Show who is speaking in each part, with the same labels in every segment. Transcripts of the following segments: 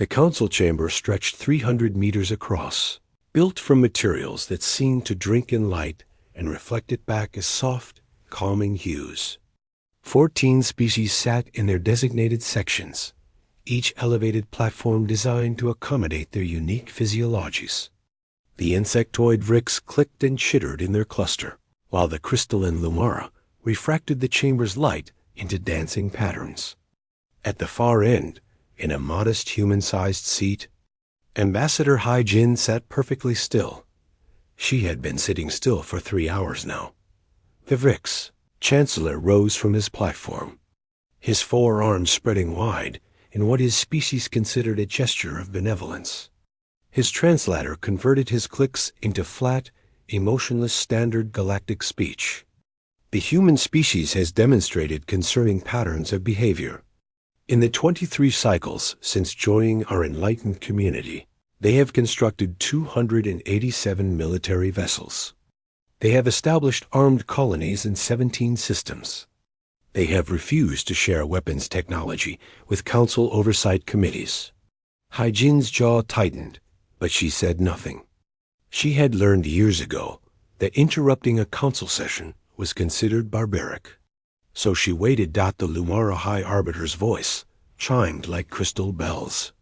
Speaker 1: The council chamber stretched 300 meters across, built from materials that seemed to drink in light and reflect it back as soft, calming hues. 14 species sat in their designated sections, each elevated platform designed to accommodate their unique physiologies. The insectoid vrix clicked and chittered in their cluster, while the crystalline lumara refracted the chamber's light into dancing patterns. At the far end, in a modest human-sized seat, Ambassador Hai Jin sat perfectly still. She had been sitting still for 3 hours now. The vrix, Chancellor, rose from his platform, his forearms spreading wide in what his species considered a gesture of benevolence. His translator converted his clicks into flat, emotionless standard galactic speech. The human species has demonstrated concerning patterns of behavior. In the 23 cycles since joining our enlightened community, they have constructed 287 military vessels. They have established armed colonies in 17 systems. They have refused to share weapons technology with council oversight committees. Hai Jin's jaw tightened, but she said nothing. She had learned years ago that interrupting a council session was considered barbaric. So she waited. The Lumara High Arbiter's voice chimed like crystal bells.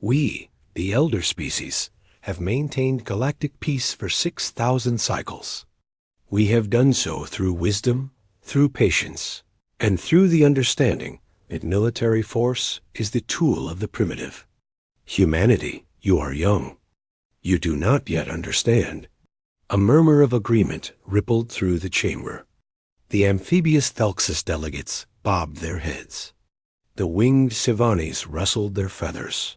Speaker 1: We, the elder species, have maintained galactic peace for 6,000 cycles. We have done so through wisdom, through patience, and through the understanding that military force is the tool of the primitive. Humanity, you are young. You do not yet understand. A murmur of agreement rippled through the chamber. The amphibious Thelxus delegates bobbed their heads. The winged Sivanis rustled their feathers.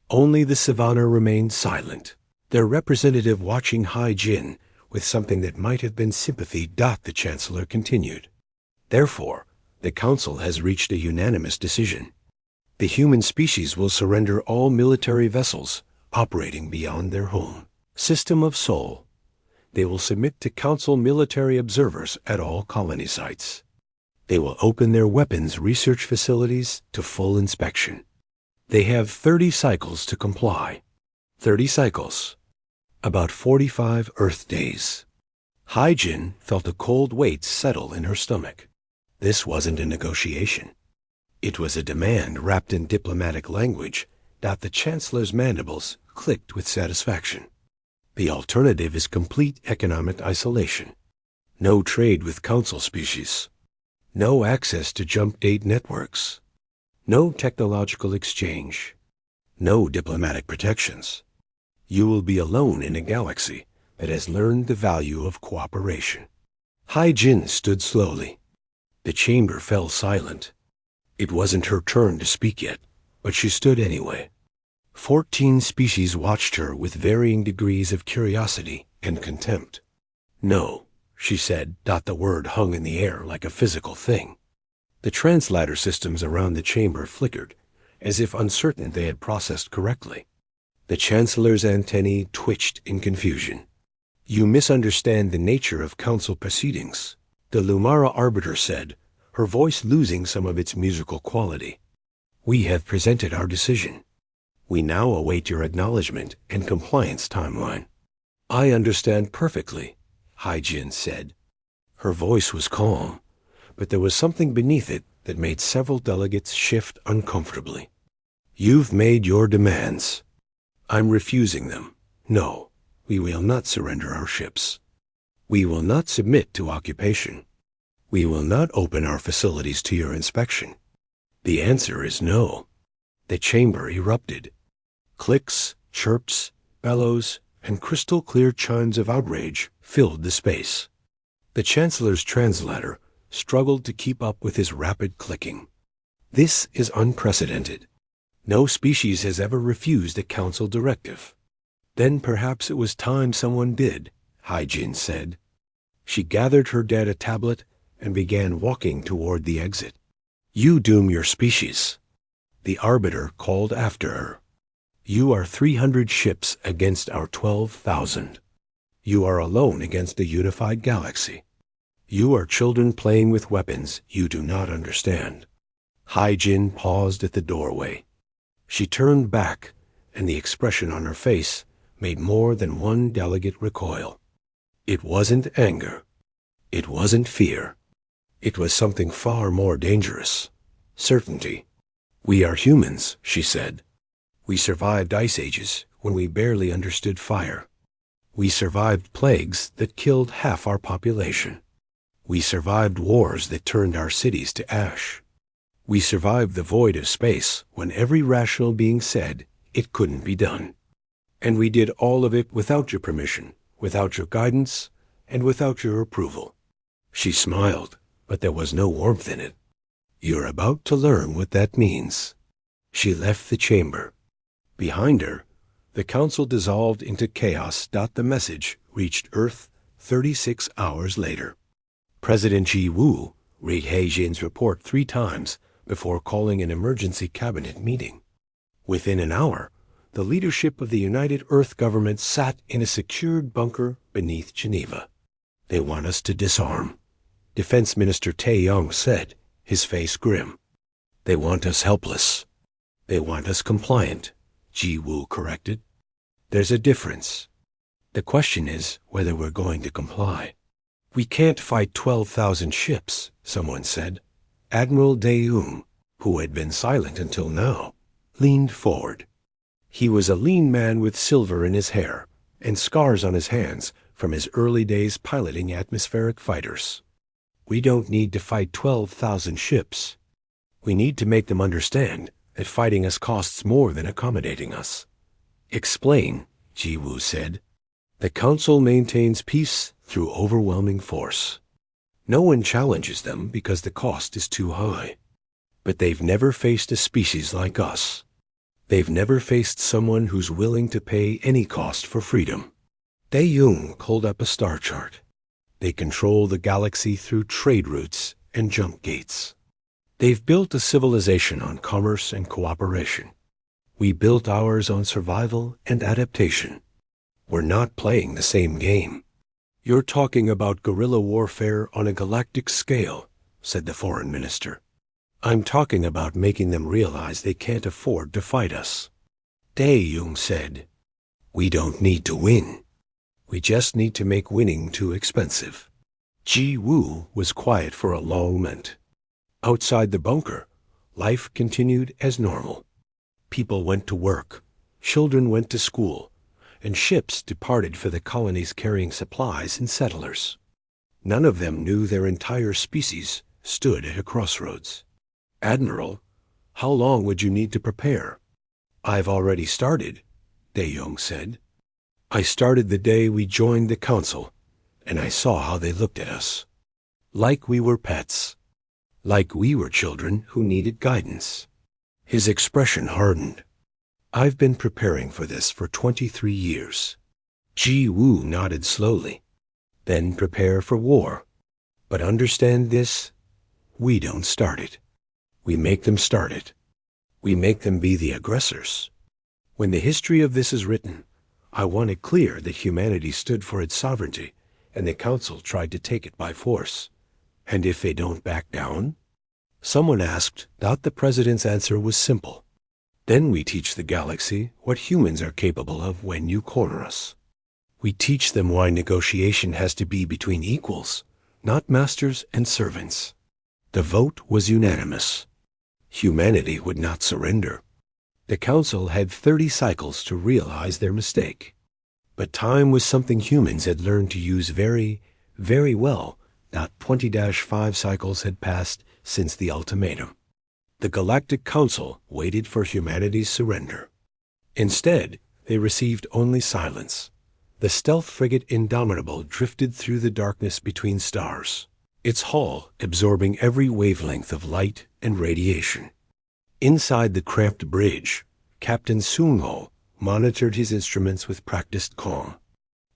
Speaker 1: Only the Savannah remained silent, their representative watching Hai Jin with something that might have been sympathy. The Chancellor continued. Therefore, the Council has reached a unanimous decision. The human species will surrender all military vessels operating beyond their home system of Sol. They will submit to Council military observers at all colony sites. They will open their weapons research facilities to full inspection. They have 30 cycles to comply. 30 cycles. About 45 Earth days. Hai Jin felt a cold weight settle in her stomach. This wasn't a negotiation. It was a demand wrapped in diplomatic language. The Chancellor's mandibles clicked with satisfaction. The alternative is complete economic isolation. No trade with Council species. No access to jump date networks. No technological exchange. No diplomatic protections. You will be alone in a galaxy that has learned the value of cooperation. Hai Jin stood slowly. The chamber fell silent. It wasn't her turn to speak yet, but she stood anyway. 14 species watched her with varying degrees of curiosity and contempt. No, she said. The word hung in the air like a physical thing. The translator systems around the chamber flickered, as if uncertain they had processed correctly. The Chancellor's antennae twitched in confusion. You misunderstand the nature of Council proceedings, the Lumara Arbiter said, her voice losing some of its musical quality. We have presented our decision. We now await your acknowledgement and compliance timeline. I understand perfectly, Hai Jin said. Her voice was calm, but there was something beneath it that made several delegates shift uncomfortably. You've made your demands. I'm refusing them. No, we will not surrender our ships. We will not submit to occupation. We will not open our facilities to your inspection. The answer is no. The chamber erupted. Clicks, chirps, bellows, and crystal-clear chimes of outrage filled the space. The Chancellor's translator struggled to keep up with his rapid clicking. This is unprecedented. No species has ever refused a Council directive. Then perhaps it was time someone did, Hai Jin said. She gathered her data tablet and began walking toward the exit. You doom your species. The Arbiter called after her. You are 300 ships against our 12,000. You are alone against a unified galaxy. You are children playing with weapons you do not understand. Hai Jin paused at the doorway. She turned back, and the expression on her face made more than one delegate recoil. It wasn't anger. It wasn't fear. It was something far more dangerous. Certainty. "We are humans," she said. "We survived ice ages when we barely understood fire. We survived plagues that killed half our population. We survived wars that turned our cities to ash. We survived the void of space when every rational being said it couldn't be done. And we did all of it without your permission, without your guidance, and without your approval." She smiled, but there was no warmth in it. "You're about to learn what that means." She left the chamber. Behind her, the council dissolved into chaos. The message reached Earth 36 hours later. President Ji Woo read He Jin's report 3 times before calling an emergency cabinet meeting. Within an hour, the leadership of the United Earth government sat in a secured bunker beneath Geneva. "They want us to disarm," Defense Minister Tae-young said, his face grim. "They want us helpless." "They want us compliant," Ji Woo corrected. "There's a difference. The question is whether we're going to comply." "We can't fight 12,000 ships," someone said. Admiral Dae-young, who had been silent until now, leaned forward. He was a lean man with silver in his hair and scars on his hands from his early days piloting atmospheric fighters. "We don't need to fight 12,000 ships. We need to make them understand that fighting us costs more than accommodating us." "Explain," Ji Woo said. "The Council maintains peace through overwhelming force. No one challenges them because the cost is too high. But they've never faced a species like us. They've never faced someone who's willing to pay any cost for freedom." Dae-young pulled up a star chart. "They control the galaxy through trade routes and jump gates. They've built a civilization on commerce and cooperation. We built ours on survival and adaptation. We're not playing the same game." "You're talking about guerrilla warfare on a galactic scale," said the foreign minister. "I'm talking about making them realize they can't afford to fight us." Dae-young said, "We don't need to win. We just need to make winning too expensive." Ji Woo was quiet for a long moment. Outside the bunker, life continued as normal. People went to work, children went to school, and ships departed for the colonies carrying supplies and settlers. None of them knew their entire species stood at a crossroads. "Admiral, how long would you need to prepare?" "I've already started," Dae-young said. "I started the day we joined the council, and I saw how they looked at us. Like we were pets. Like we were children who needed guidance." His expression hardened. "I've been preparing for this for 23 years. Ji Woo nodded slowly. "Then prepare for war. But understand this, we don't start it. We make them start it. We make them be the aggressors. When the history of this is written, I want it clear that humanity stood for its sovereignty, and the Council tried to take it by force. And if they don't back down?" Someone asked. The president's answer was simple. "Then we teach the galaxy what humans are capable of when you corner us. We teach them why negotiation has to be between equals, not masters and servants." The vote was unanimous. Humanity would not surrender. The Council had 30 cycles to realize their mistake. But time was something humans had learned to use very, very well. 20-5 cycles had passed since the ultimatum. The Galactic Council waited for humanity's surrender. Instead, they received only silence. The stealth frigate Indomitable drifted through the darkness between stars, its hull absorbing every wavelength of light and radiation. Inside the cramped bridge, Captain Sung-ho monitored his instruments with practiced calm.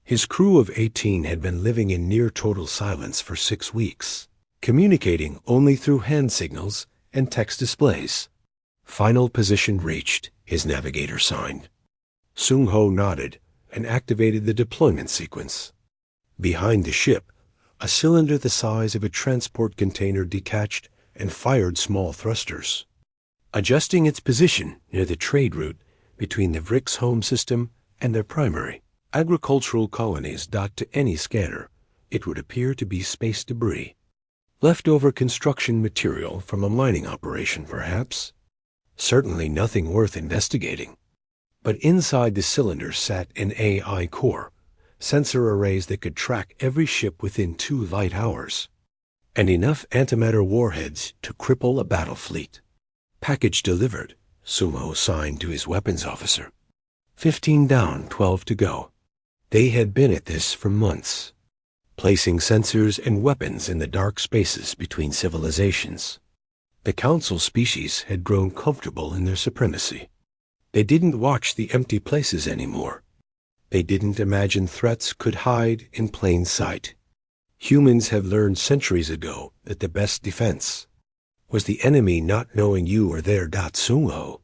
Speaker 1: His crew of 18 had been living in near total silence for 6 weeks, communicating only through hand signals and text displays. "Final position reached," his navigator signed. Sung-ho nodded and activated the deployment sequence. Behind the ship, a cylinder the size of a transport container detached and fired small thrusters. adjusting its position near the trade route between the Vrix home system and their primary agricultural colonies docked to any scanner. It would appear to be space debris. Leftover construction material from a mining operation, perhaps. Certainly nothing worth investigating. But inside the cylinder sat an AI core, sensor arrays that could track every ship within 2 light hours, and enough antimatter warheads to cripple a battle fleet. Package delivered, Sumo signed to his weapons officer. 15 down, 12 to go. They had been at this for months, placing sensors and weapons in the dark spaces between civilizations. The Council species had grown comfortable in their supremacy. They didn't watch the empty places anymore. They didn't imagine threats could hide in plain sight. Humans have learned centuries ago that the best defense was the enemy not knowing you were there. Sumo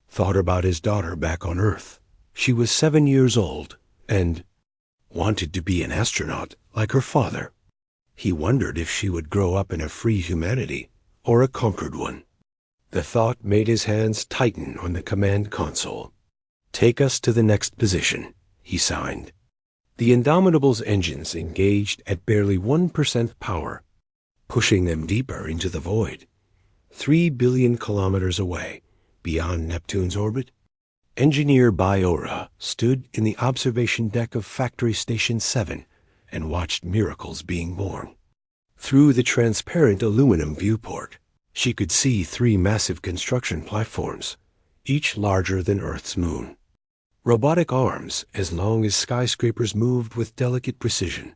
Speaker 1: thought about his daughter back on Earth. She was 7 years old and wanted to be an astronaut like her father. He wondered if she would grow up in a free humanity or a conquered one. The thought made his hands tighten on the command console. Take us to the next position, he signed. The Indomitable's engines engaged at barely 1% power, pushing them deeper into the void. 3 billion kilometers away, beyond Neptune's orbit, Engineer Biora stood in the observation deck of Factory Station 7 and watched miracles being born. Through the transparent aluminum viewport, she could see 3 massive construction platforms, each larger than Earth's moon. Robotic arms as long as skyscrapers moved with delicate precision.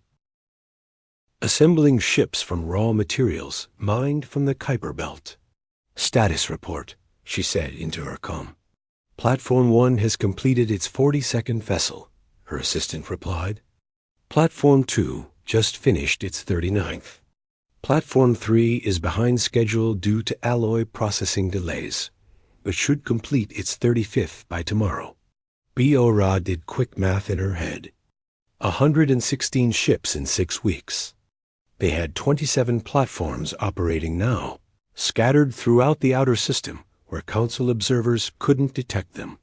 Speaker 1: Assembling ships from raw materials mined from the Kuiper Belt. Status report, she said into her comm. Platform 1 has completed its 42nd vessel, her assistant replied. Platform 2 just finished its 39th. Platform 3 is behind schedule due to alloy processing delays, but should complete its 35th by tomorrow. Biora did quick math in her head. 116 ships in 6 weeks. They had 27 platforms operating now, scattered throughout the outer system where Council observers couldn't detect them.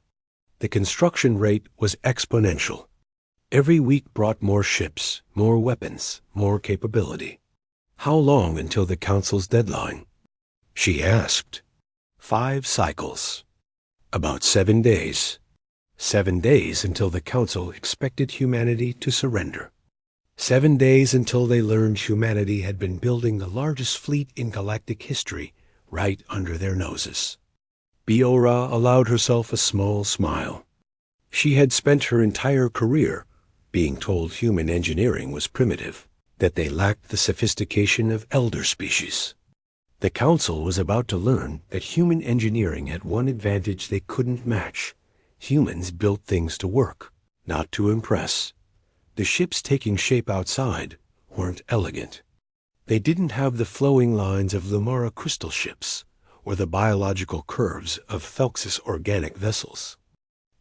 Speaker 1: The construction rate was exponential. Every week brought more ships, more weapons, more capability. How long until the Council's deadline? She asked. 5 cycles. About 7 days. 7 days until the Council expected humanity to surrender. 7 days until they learned humanity had been building the largest fleet in galactic history right under their noses. Biora allowed herself a small smile. She had spent her entire career being told human engineering was primitive, that they lacked the sophistication of elder species. The Council was about to learn that human engineering had one advantage they couldn't match. Humans built things to work, not to impress. The ships taking shape outside weren't elegant. They didn't have the flowing lines of Lumara crystal ships or the biological curves of Thelxus organic vessels.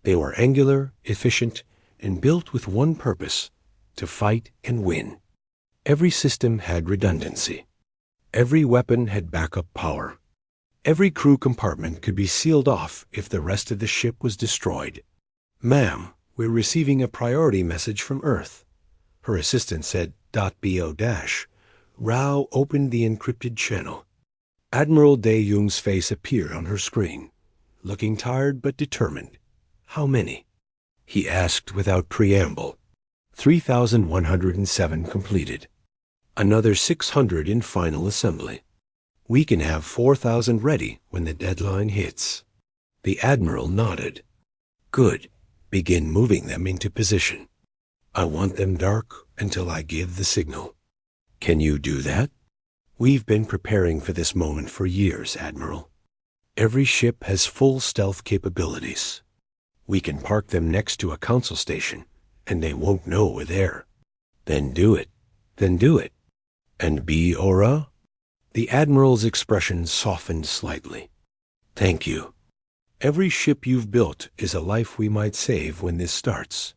Speaker 1: They were angular, efficient, and built with one purpose: to fight and win. Every system had redundancy. Every weapon had backup power. Every crew compartment could be sealed off if the rest of the ship was destroyed. Ma'am, we're receiving a priority message from Earth, her assistant said. .bo-. Rao opened the encrypted channel. Admiral De-Jung's face appeared on her screen, looking tired but determined. How many? He asked without preamble. 3,107 completed. Another 600 in final assembly. We can have 4,000 ready when the deadline hits. The Admiral nodded. Good. Begin moving them into position. I want them dark until I give the signal. Can you do that? We've been preparing for this moment for years, Admiral. Every ship has full stealth capabilities. We can park them next to a Council station, and they won't know we're there. Then do it. Then do it. And Biora? The Admiral's expression softened slightly. Thank you. Every ship you've built is a life we might save when this starts.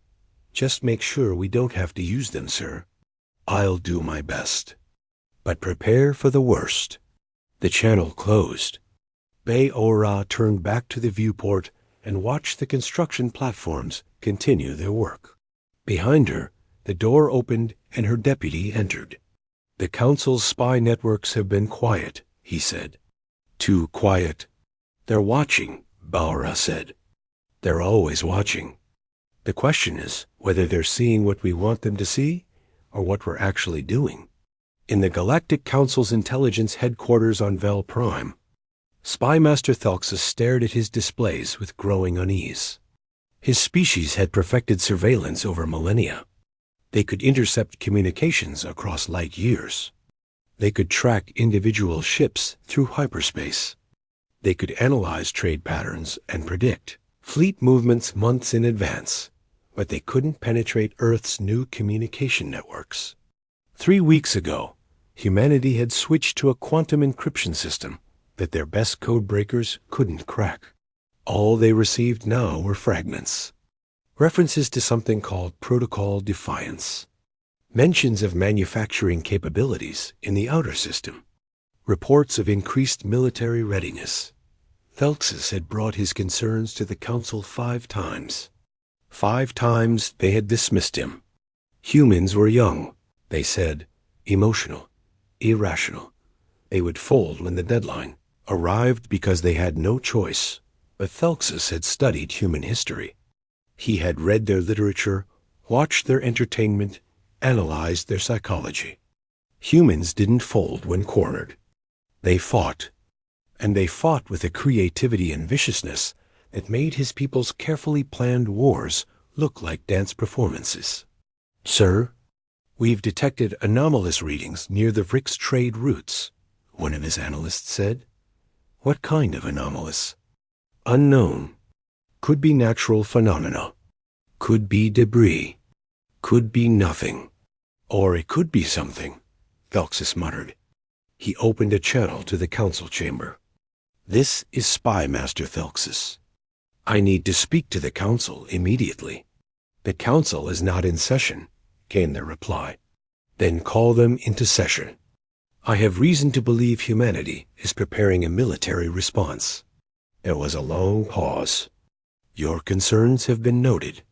Speaker 1: Just make sure we don't have to use them, sir. I'll do my best. But prepare for the worst. The channel closed. Bay-Ora turned back to the viewport and watched the construction platforms continue their work. Behind her, the door opened and her deputy entered. "The Council's spy networks have been quiet," he said. "Too quiet." "They're watching," Bay-Ora said. "They're always watching. The question is whether they're seeing what we want them to see or what we're actually doing." In the Galactic Council's intelligence headquarters on Vel Prime, Spy Master Thelxus stared at his displays with growing unease. His species had perfected surveillance over millennia. They could intercept communications across light years. They could track individual ships through hyperspace. They could analyze trade patterns and predict fleet movements months in advance, but they couldn't penetrate Earth's new communication networks. 3 weeks ago, humanity had switched to a quantum encryption system that their best code breakers couldn't crack. All they received now were fragments, references to something called Protocol Defiance, mentions of manufacturing capabilities in the outer system, reports of increased military readiness. Thelxus had brought his concerns to the Council 5 times. 5 times they had dismissed him. Humans were young, they said, emotional, irrational. They would fold when the deadline arrived because they had no choice. But Thelxus had studied human history. He had read their literature, watched their entertainment, analyzed their psychology. Humans didn't fold when cornered. They fought. And they fought with a creativity and viciousness that made his people's carefully planned wars look like dance performances. "Sir, we've detected anomalous readings near the Vrix trade routes," one of his analysts said. "What kind of anomalous?" "Unknown. Could be natural phenomena. Could be debris. Could be nothing. Or it could be something," Thelxus muttered. He opened a channel to the council chamber. "This is Spy Master Thelxus. I need to speak to the council immediately." "The council is not in session," came the reply. "Then call them into session. I have reason to believe humanity is preparing a military response." There was a long pause. "Your concerns have been noted.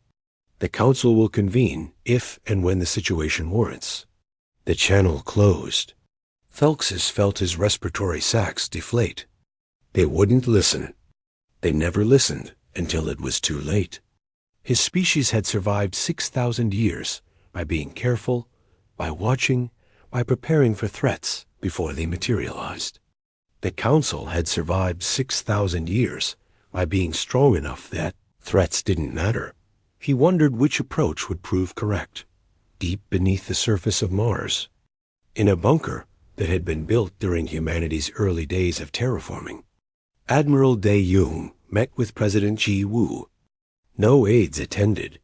Speaker 1: The council will convene if and when the situation warrants." The channel closed. Thelxus felt his respiratory sacs deflate. They wouldn't listen. They never listened until it was too late. His species had survived 6,000 years by being careful, by watching, by preparing for threats before they materialized. The council had survived 6,000 years by being strong enough that threats didn't matter. He wondered which approach would prove correct. Deep beneath the surface of Mars, in a bunker that had been built during humanity's early days of terraforming, Admiral De Jong met with President Ji Woo. No aides attended.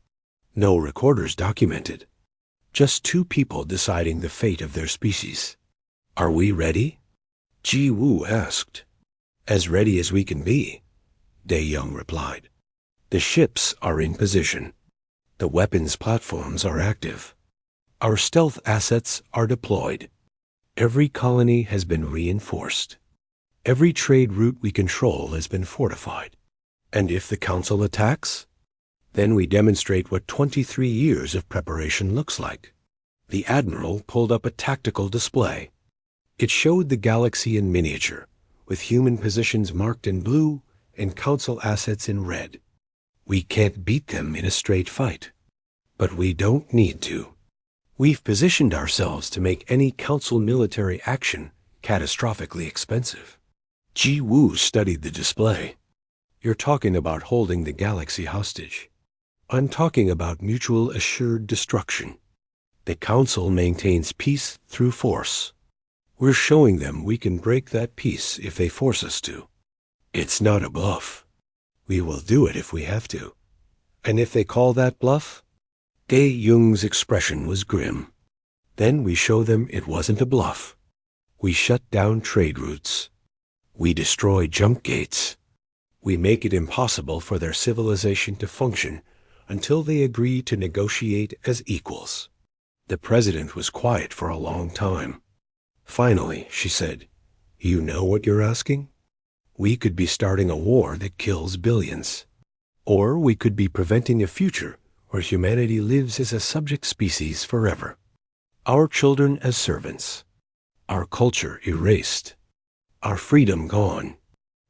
Speaker 1: No recorders documented. Just 2 people deciding the fate of their species. "Are we ready?" Ji Woo asked. "As ready as we can be," De Jong replied. "The ships are in position. The weapons platforms are active. Our stealth assets are deployed. Every colony has been reinforced. Every trade route we control has been fortified. And if the council attacks, then we demonstrate what 23 years of preparation looks like." The admiral pulled up a tactical display. It showed the galaxy in miniature, with human positions marked in blue and council assets in red. "We can't beat them in a straight fight. But we don't need to. We've positioned ourselves to make any council military action catastrophically expensive." Ji Woo studied the display. "You're talking about holding the galaxy hostage. I'm talking about mutual assured destruction. The council maintains peace through force. We're showing them we can break that peace if they force us to. It's not a bluff. We will do it if we have to. And if they call that bluff?" De Jong's expression was grim. "Then we show them it wasn't a bluff. We shut down trade routes. We destroy jump gates. We make it impossible for their civilization to function until they agree to negotiate as equals." The president was quiet for a long time. Finally, she said, "You know what you're asking?" We could be starting a war that kills billions. Or we could be preventing a future where humanity lives as a subject species forever. Our children as servants. Our culture erased. Our freedom gone.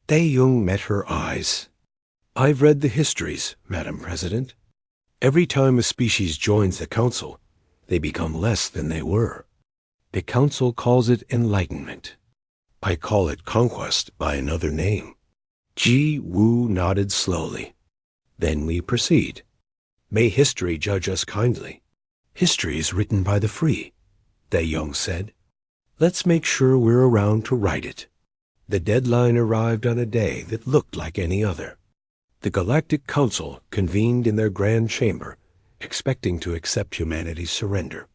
Speaker 1: Tae-young met her eyes. I've read the histories, Madam President. Every time a species joins the Council, they become less than they were. The Council calls it enlightenment. I call it conquest by another name. Ji Woo nodded slowly. Then we proceed. May history judge us kindly. History is written by the free, Tae-young said. Let's make sure we're around to write it. The deadline arrived on a day that looked like any other. The Galactic Council convened in their grand chamber, expecting to accept humanity's surrender.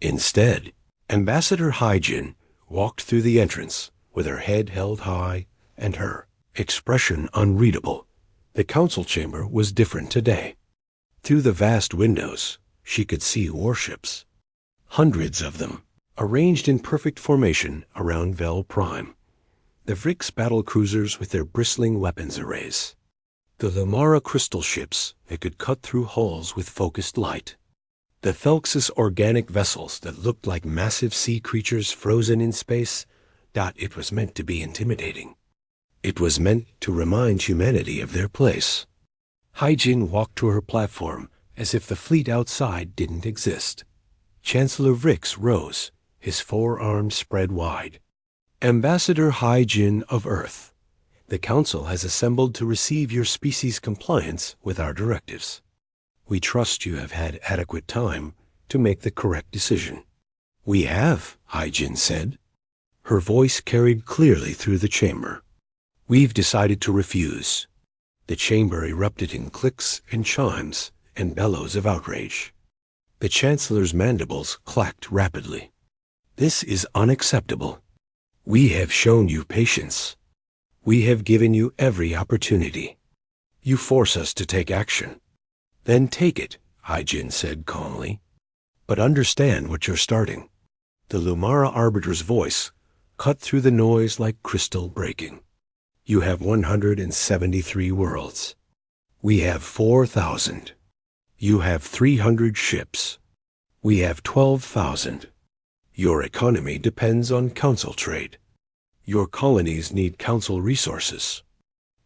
Speaker 1: Instead, Ambassador Haijin walked through the entrance with her head held high and her expression unreadable. The council chamber was different today. Through the vast windows, she could see warships. Hundreds of them, arranged in perfect formation around Vel Prime. The Vrix battle cruisers with their bristling weapons arrays. The Lumara crystal ships that could cut through hulls with focused light. The Thelxus organic vessels that looked like massive sea creatures frozen in space. It was meant to be intimidating. It was meant to remind humanity of their place. Haijin walked to her platform as if the fleet outside didn't exist. Chancellor Vrix rose, his forearms spread wide. Ambassador Haijin of Earth, the Council has assembled to receive your species' compliance with our directives. We trust you have had adequate time to make the correct decision. We have, Haijin said. Her voice carried clearly through the chamber. We've decided to refuse. The chamber erupted in clicks and chimes and bellows of outrage. The Chancellor's mandibles clacked rapidly. This is unacceptable. We have shown you patience. We have given you every opportunity. You force us to take action. Then take it, Haijin said calmly. But understand what you're starting. The Lumara Arbiter's voice cut through the noise like crystal breaking. You have 173 worlds. We have 4,000. You have 300 ships. We have 12,000. Your economy depends on council trade. Your colonies need council resources.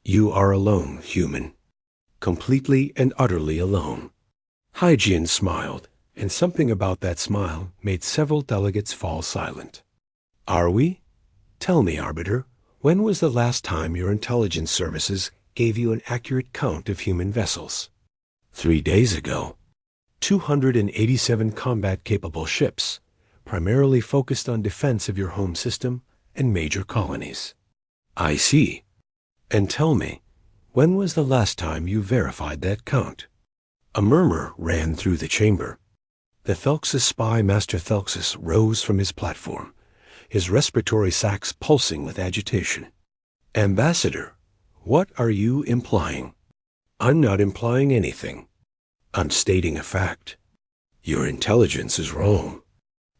Speaker 1: You are alone, human. Completely and utterly alone. Haijin smiled, and something about that smile made several delegates fall silent. Are we? Tell me, Arbiter, when was the last time your intelligence services gave you an accurate count of human vessels? 3 days ago. 287 combat-capable ships, primarily focused on defense of your home system and major colonies. I see. And tell me, when was the last time you verified that count? A murmur ran through the chamber. The Thelxus spy Master Thelxus rose from his platform, his respiratory sacs pulsing with agitation. Ambassador, what are you implying? I'm not implying anything. I'm stating a fact. Your intelligence is wrong.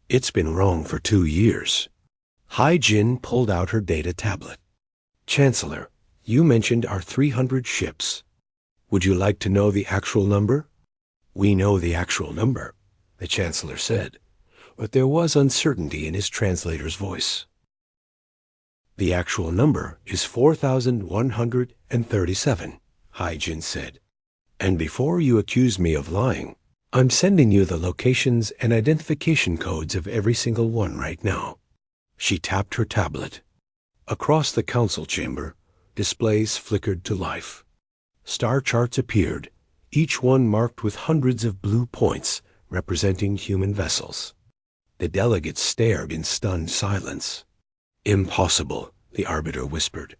Speaker 1: It's been wrong for 2 years. Haijin pulled out her data tablet. Chancellor, you mentioned our 300 ships. Would you like to know the actual number? We know the actual number, the Chancellor said, but there was uncertainty in his translator's voice. The actual number is 4,137, Haijin said. And before you accuse me of lying, I'm sending you the locations and identification codes of every single one right now. She tapped her tablet. Across the council chamber, displays flickered to life. Star charts appeared, each one marked with hundreds of blue points representing human vessels. The delegates stared in stunned silence. Impossible, the Arbiter whispered.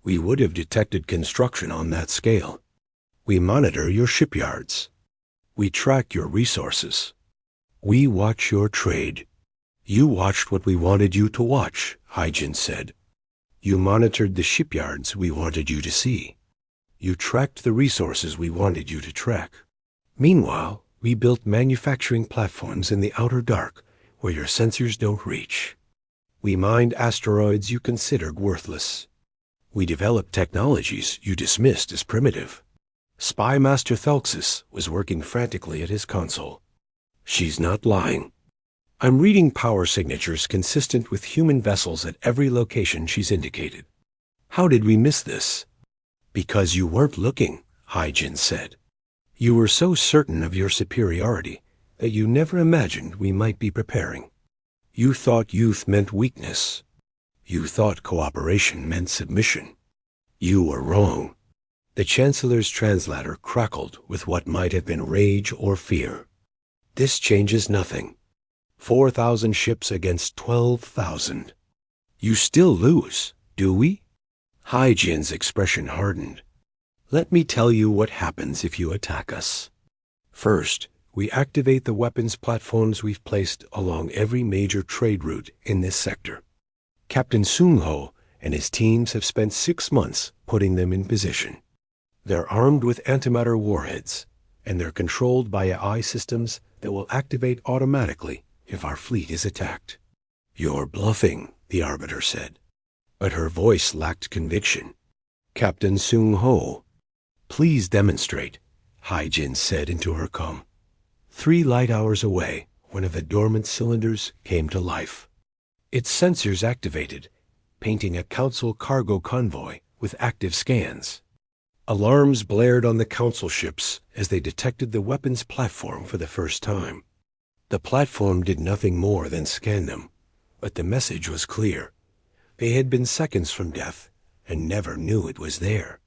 Speaker 1: We would have detected construction on that scale. We monitor your shipyards. We track your resources. We watch your trade. You watched what we wanted you to watch, Haijin said. You monitored the shipyards we wanted you to see. You tracked the resources we wanted you to track. Meanwhile, we built manufacturing platforms in the outer dark where your sensors don't reach. We mined asteroids you considered worthless. We developed technologies you dismissed as primitive. Spy Master Thelxus was working frantically at his console. She's not lying. I'm reading power signatures consistent with human vessels at every location she's indicated. How did we miss this? Because you weren't looking, Hyjin said. You were so certain of your superiority that you never imagined we might be preparing. You thought youth meant weakness. You thought cooperation meant submission. You were wrong. The Chancellor's translator crackled with what might have been rage or fear. This changes nothing. 4,000 ships against 12,000. You still lose, do we? Hyjin's expression hardened. Let me tell you what happens if you attack us. First, we activate the weapons platforms we've placed along every major trade route in this sector. Captain Sung-ho and his teams have spent 6 months putting them in position. They're armed with antimatter warheads, and they're controlled by AI systems that will activate automatically if our fleet is attacked. You're bluffing, the Arbiter said. But her voice lacked conviction. Captain Sung-ho, please demonstrate, Hyjin said into her com. 3 light hours away, one of the dormant cylinders came to life. Its sensors activated, painting a Council cargo convoy with active scans. Alarms blared on the Council ships as they detected the weapons platform for the first time. The platform did nothing more than scan them, but the message was clear. They had been seconds from death and never knew it was there.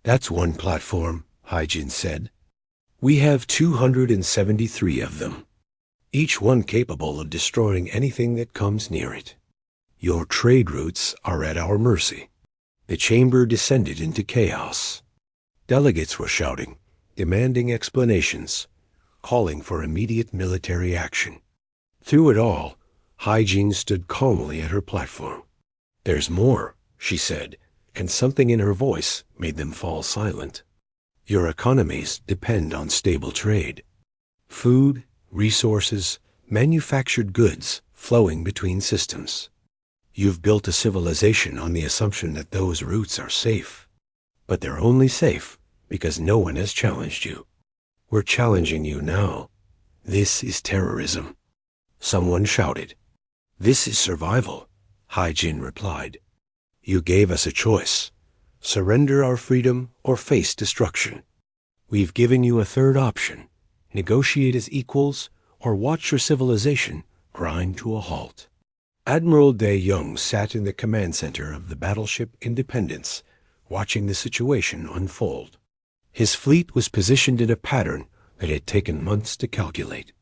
Speaker 1: That's one platform, Hyjin said. We have 273 of them, each one capable of destroying anything that comes near it. Your trade routes are at our mercy. The chamber descended into chaos. Delegates were shouting, demanding explanations, calling for immediate military action. Through it all, Hyjin stood calmly at her platform. There's more, she said, and something in her voice made them fall silent. Your economies depend on stable trade. Food, resources, manufactured goods flowing between systems. You've built a civilization on the assumption that those routes are safe. But they're only safe because no one has challenged you. We're challenging you now. This is terrorism. Someone shouted. This is survival, Hyjin replied. You gave us a choice. Surrender our freedom or face destruction. We've given you a third option. Negotiate as equals or watch your civilization grind to a halt. Admiral Dae-Young sat in the command center of the battleship Independence, watching the situation unfold. His fleet was positioned in a pattern that had taken months to calculate.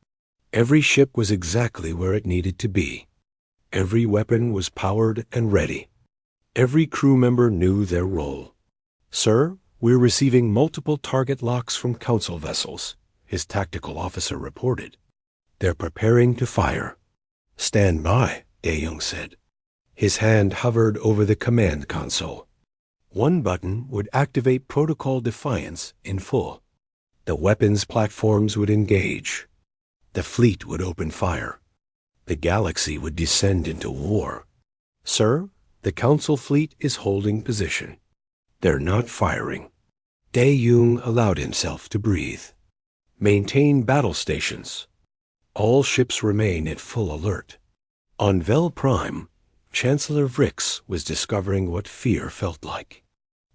Speaker 1: Every ship was exactly where it needed to be. Every weapon was powered and ready. Every crew member knew their role. Sir, we're receiving multiple target locks from Council vessels, his tactical officer reported. They're preparing to fire. Stand by, Dae-Young said. His hand hovered over the command console. One button would activate Protocol Defiance in full. The weapons platforms would engage. The fleet would open fire. The galaxy would descend into war. Sir, the Council fleet is holding position. They're not firing. Dae-Young allowed himself to breathe. Maintain battle stations. All ships remain at full alert. On Vel Prime, Chancellor Vrix was discovering what fear felt like.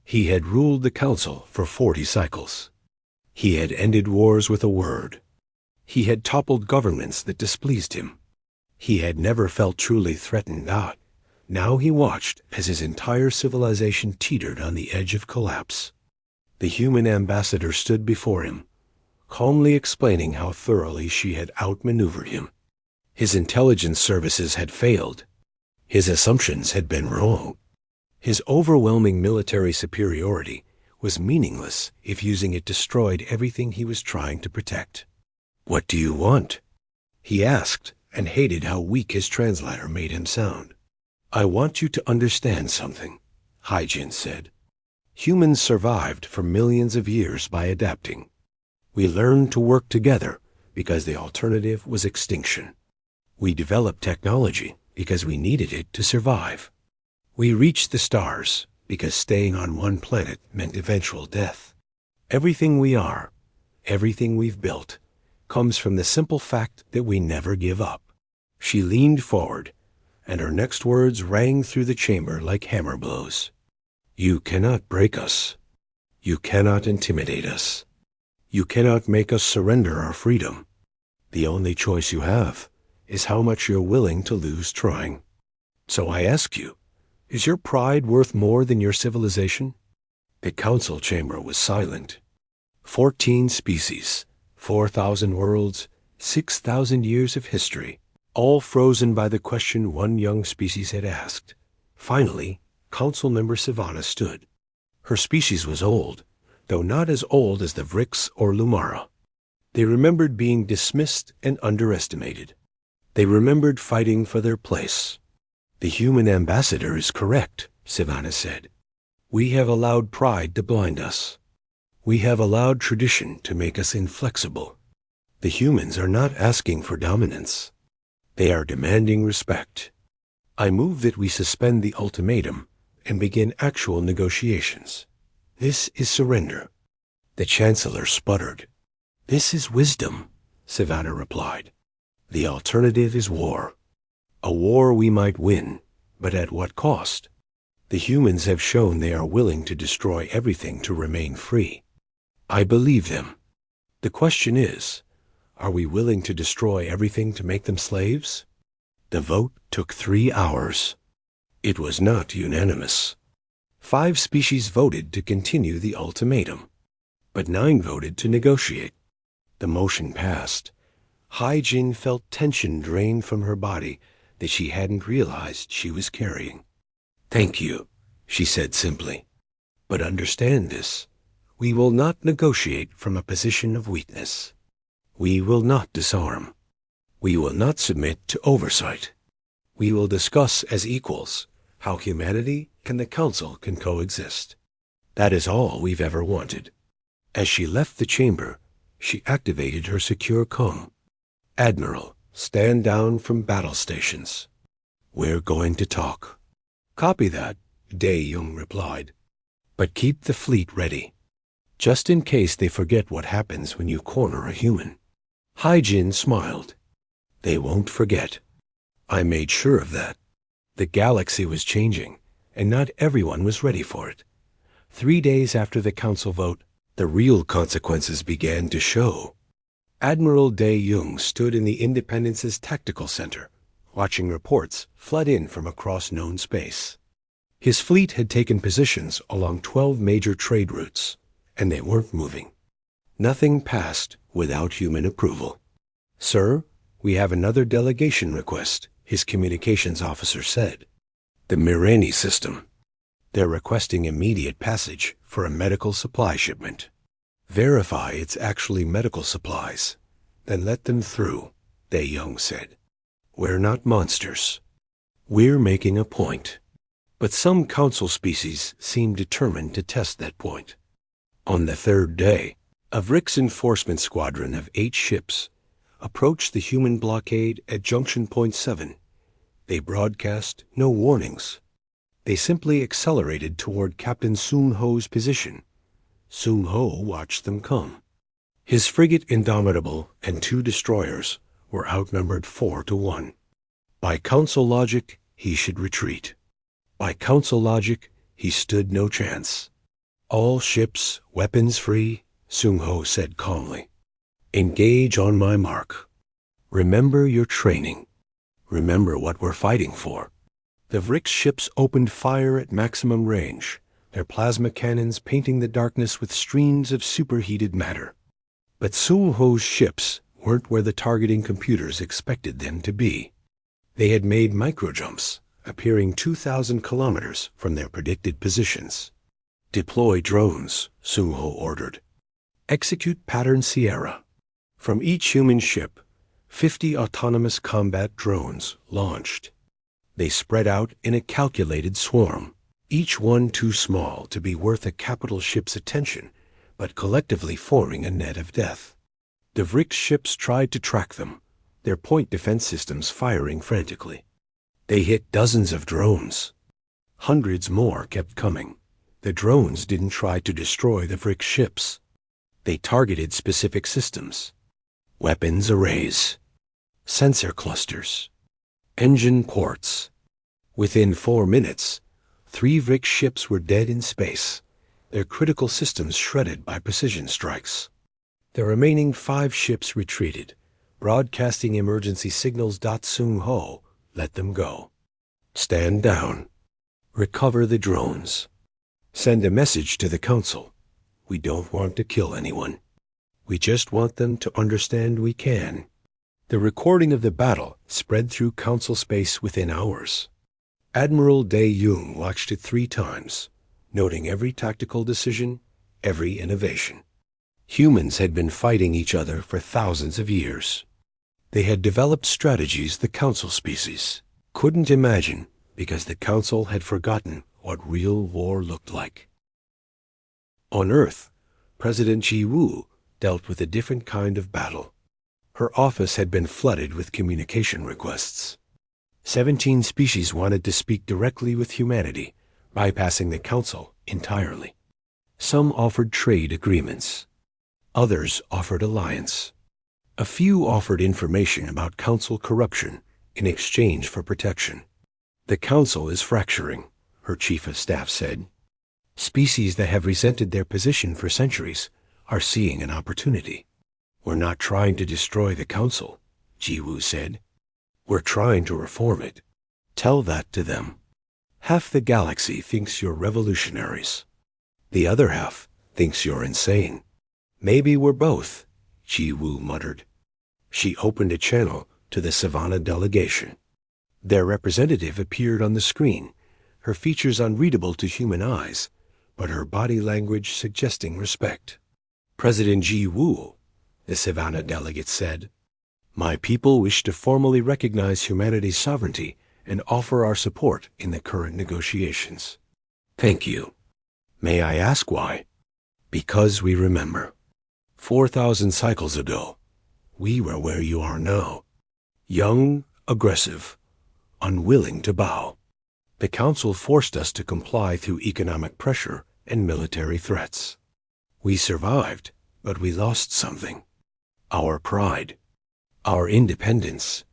Speaker 1: He had ruled the Council for 40 cycles. He had ended wars with a word. He had toppled governments that displeased him. He had never felt truly threatened out. Now he watched as his entire civilization teetered on the edge of collapse. The human ambassador stood before him, calmly explaining how thoroughly she had outmaneuvered him. His intelligence services had failed. His assumptions had been wrong. His overwhelming military superiority was meaningless if using it destroyed everything he was trying to protect. What do you want? He asked, and hated how weak his translator made him sound. I want you to understand something, Hyjin said. Humans survived for millions of years by adapting. We learned to work together because the alternative was extinction. We developed technology because we needed it to survive. We reached the stars because staying on one planet meant eventual death. Everything we are, everything we've built, comes from the simple fact that we never give up. She leaned forward, and her next words rang through the chamber like hammer blows. You cannot break us. You cannot intimidate us. You cannot make us surrender our freedom. The only choice you have is how much you're willing to lose trying. So I ask you, is your pride worth more than your civilization? The council chamber was silent. 14 species, 4,000 worlds, 6,000 years of history, all frozen by the question one young species had asked. Finally, Council Member Sivana stood. Her species was old, though not as old as the Vrix or Lumara. They remembered being dismissed and underestimated. They remembered fighting for their place. The human ambassador is correct, Sivana said. We have allowed pride to blind us. We have allowed tradition to make us inflexible. The humans are not asking for dominance. They are demanding respect. I move that we suspend the ultimatum and begin actual negotiations. This is surrender. The Chancellor sputtered. This is wisdom, Sivana replied. The alternative is war. A war we might win, but at what cost? The humans have shown they are willing to destroy everything to remain free. I believe them. The question is, are we willing to destroy everything to make them slaves? The vote took 3 hours. It was not unanimous. 5 species voted to continue the ultimatum, but 9 voted to negotiate. The motion passed. Hai-Jin felt tension drain from her body that she hadn't realized she was carrying. Thank you, she said simply. But understand this. We will not negotiate from a position of weakness. We will not disarm. We will not submit to oversight. We will discuss as equals how humanity and the Council can coexist. That is all we've ever wanted. As she left the chamber, she activated her secure comm. Admiral, stand down from battle stations. We're going to talk. Copy that, Dae-Jung replied. But keep the fleet ready, just in case they forget what happens when you corner a human. Hai-Jin smiled. They won't forget. I made sure of that. The galaxy was changing, and not everyone was ready for it. 3 days after the council vote, the real consequences began to show. Admiral Dae-Jung stood in the Independence's tactical center, watching reports flood in from across known space. His fleet had taken positions along 12 major trade routes, and they weren't moving. Nothing passed without human approval. Sir, we have another delegation request, his communications officer said. The Mirani system. They're requesting immediate passage for a medical supply shipment. Verify it's actually medical supplies, then let them through, Dae-Jung said. We're not monsters. We're making a point. But some council species seem determined to test that point. On the 3rd day, a Vrix enforcement squadron of 8 ships approached the human blockade at Junction Point 7. They broadcast no warnings. They simply accelerated toward Captain Soon-Ho's position. Soon-Ho watched them come. His frigate Indomitable and 2 destroyers were outnumbered 4-1. By council logic, he should retreat. By council logic, he stood no chance. All ships, weapons free, Soon-Ho said calmly. Engage on my mark. Remember your training. Remember what we're fighting for. The Vrix ships opened fire at maximum range, their plasma cannons painting the darkness with streams of superheated matter. But Soon-Ho's ships weren't where the targeting computers expected them to be. They had made microjumps, appearing 2,000 kilometers from their predicted positions. Deploy drones, Soon-Ho ordered. Execute pattern Sierra. From each human ship, 50 autonomous combat drones launched. They spread out in a calculated swarm, each one too small to be worth a capital ship's attention, but collectively forming a net of death. The Vrix ships tried to track them, their point defense systems firing frantically. They hit dozens of drones. Hundreds more kept coming. The drones didn't try to destroy the Frick ships. They targeted specific systems, weapons arrays, sensor clusters, engine ports. Within 4 minutes, 3 Frick ships were dead in space, their critical systems shredded by precision strikes. The remaining 5 ships retreated, broadcasting emergency signals. Sung Ho let them go. Stand down. Recover the drones. Send a message to the Council. We don't want to kill anyone. We just want them to understand we can. The recording of the battle spread through Council space within hours. Admiral Dae-Jung watched it 3 times, noting every tactical decision, every innovation. Humans had been fighting each other for thousands of years. They had developed strategies the Council species couldn't imagine because the Council had forgotten what real war looked like. On Earth, President Ji-woo dealt with a different kind of battle. Her office had been flooded with communication requests. 17 species wanted to speak directly with humanity, bypassing the Council entirely. Some offered trade agreements. Others offered alliance. A few offered information about Council corruption in exchange for protection. The Council is fracturing, her chief of staff said. Species that have resented their position for centuries are seeing an opportunity. We're not trying to destroy the Council, Ji-woo said. We're trying to reform it. Tell that to them. Half the galaxy thinks you're revolutionaries. The other half thinks you're insane. Maybe we're both, Ji-woo muttered. She opened a channel to the Savannah delegation. Their representative appeared on the screen, her features unreadable to human eyes, but her body language suggesting respect. President Ji-woo, the Savannah delegate said, my people wish to formally recognize humanity's sovereignty and offer our support in the current negotiations. Thank you. May I ask why? Because we remember. 4,000 cycles ago, we were where you are now. Young, aggressive, unwilling to bow. The Council forced us to comply through economic pressure and military threats. We survived, but we lost something. Our pride, our independence,